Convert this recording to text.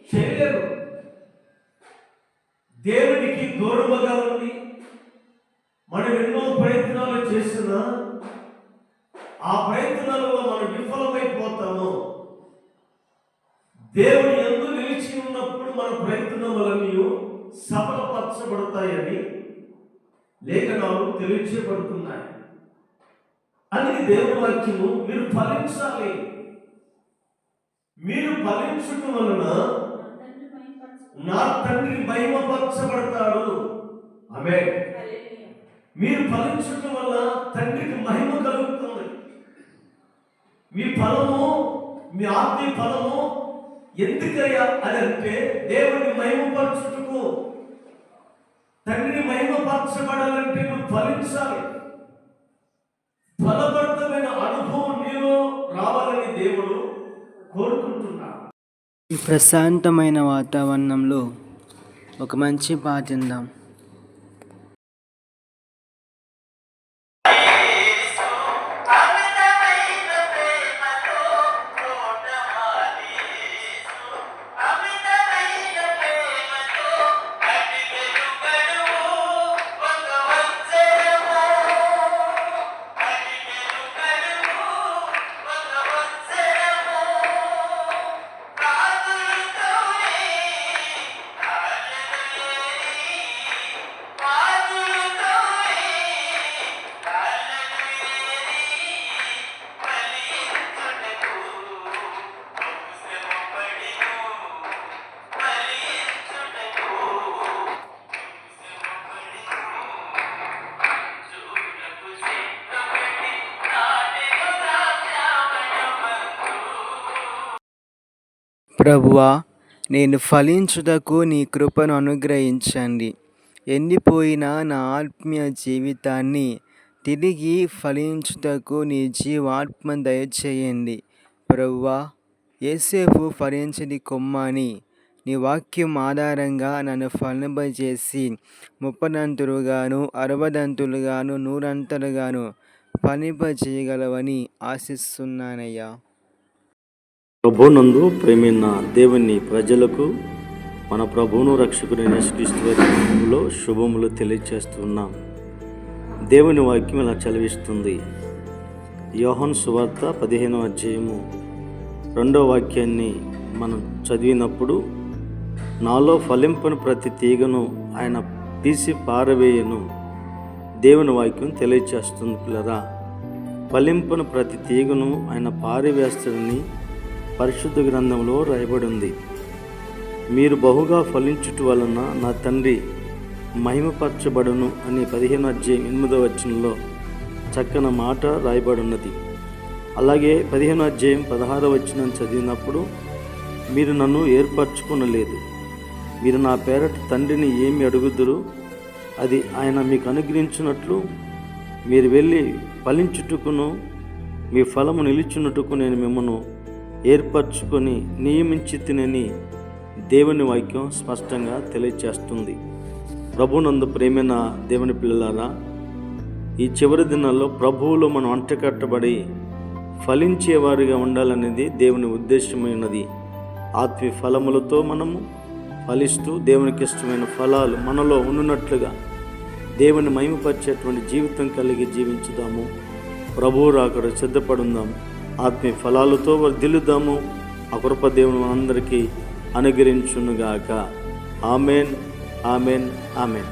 చేయలేరు. దేవునికి దూరముగా ఉండి మనం ఎన్నో ప్రయత్నాలు చేసినా ఆ ప్రయత్నాలలో మనం విఫలమైపోతాము. దేవుని యందు నిలిచి ఉన్నప్పుడు మన ప్రయత్నములన్నీ సఫలపరచబడతాయని లేఖనాలు తెలియజేయబడుతున్నాయి. అని దేవుని వాక్యము మీరు ఫలించాలి. మీరు ఫలించటం వలన నా తండ్రి మహిమపరచబడతాడు. ఆమేన్. మీరు ఫలించటం వల్ల తండ్రికి మహిమ కలుగుతుంది. మీ ఫలము, మీ ఆత్మీయ ఫలము ఎందుకయ్యా అని అంటే దేవుని మహిమపరచుటకు. తండ్రిని మహిమపరచబడాలంటే నువ్వు ఫలించాలి. ఫలభరితమైన అనుభవం నీలో రావాలని దేవుడు కోరుకుంటున్నాడు. ఈ ప్రశాంతమైన వాతావరణంలో ఒక మంచి పాట విందాం. ప్రభువా, నేను ఫలించుటకు నీ కృపను అనుగ్రహించండి. ఎండిపోయిన నా ఆత్మీయ జీవితాన్ని తిరిగి ఫలించుటకు నీ జీవాత్మ దయచేయండి. ప్రభువా, యోసేపు ఫలించని కొమ్మని నీ వాక్యం ఆధారంగా నన్ను ఫలింపజేసి 30దంతులుగాను 60దంతులుగాను 100అంతలుగాను ఫలింపజేయగలవని ఆశిస్తున్నానయ్యా. ప్రభునందు ప్రేమైన దేవుని ప్రజలకు మన ప్రభువును రక్షకుడైన యేసుక్రీస్తు వారిలో శుభములు తెలియజేస్తున్నాం. దేవుని వాక్యం ఇలా చదివిస్తుంది. యోహాను సువార్త 15వ అధ్యాయము 2వ వాక్యాన్ని మనం చదివినప్పుడు, నాలో ఫలింపని ప్రతి తీగను ఆయన తీసి పారవేయను. దేవుని వాక్యం తెలియజేస్తుంది. పిల్లరా, ఫలింపని ప్రతి తీగను ఆయన పారవేస్తాడని పరిశుద్ధ గ్రంథంలో రాయబడి ఉంది. మీరు బహుగా ఫలించుట వలన నా తండ్రి మహిమపరచబడును అని 15వ అధ్యాయం 8వ వచనంలో చక్కని మాట రాయబడి ఉన్నది. అలాగే 15వ అధ్యాయం 16వ వచనం చదివినప్పుడు, మీరు నన్ను ఏర్పరచుకునలేదు, మీరు నా పేరట తండ్రిని ఏమి అడుగుదురు అది ఆయన మీకు అనుగ్రహించినట్లు మీరు వెళ్ళి ఫలించుటకును మీ ఫలము నిలుచున్నట్టుకు నేను మిమ్మల్ని ఏర్పరచుకొని నియమించితినని దేవుని వాక్యం స్పష్టంగా తెలియజేస్తుంది. ప్రభునందు ప్రేమైన దేవుని పిల్లలారా, ఈ చివరి దినాల్లో ప్రభువులో మనం అంటకట్టబడి ఫలించేవారిగా ఉండాలనేది దేవుని ఉద్దేశమైనది. ఆత్మీయ ఫలములతో మనము ఫలిస్తూ దేవునికి ఇష్టమైన ఫలాలు మనలో ఉన్నట్లుగా దేవుని మహిమపరిచేటువంటి జీవితం కలిగి జీవించుదాము. ప్రభువు రాకడ సిద్ధపడుందాం. ఆత్మీయ ఫలాలతో వర్ధిల్లుదాము. ఆ కృప దేవుని అందరికీ అనుగ్రహించునుగాక. Amen, amen, amen.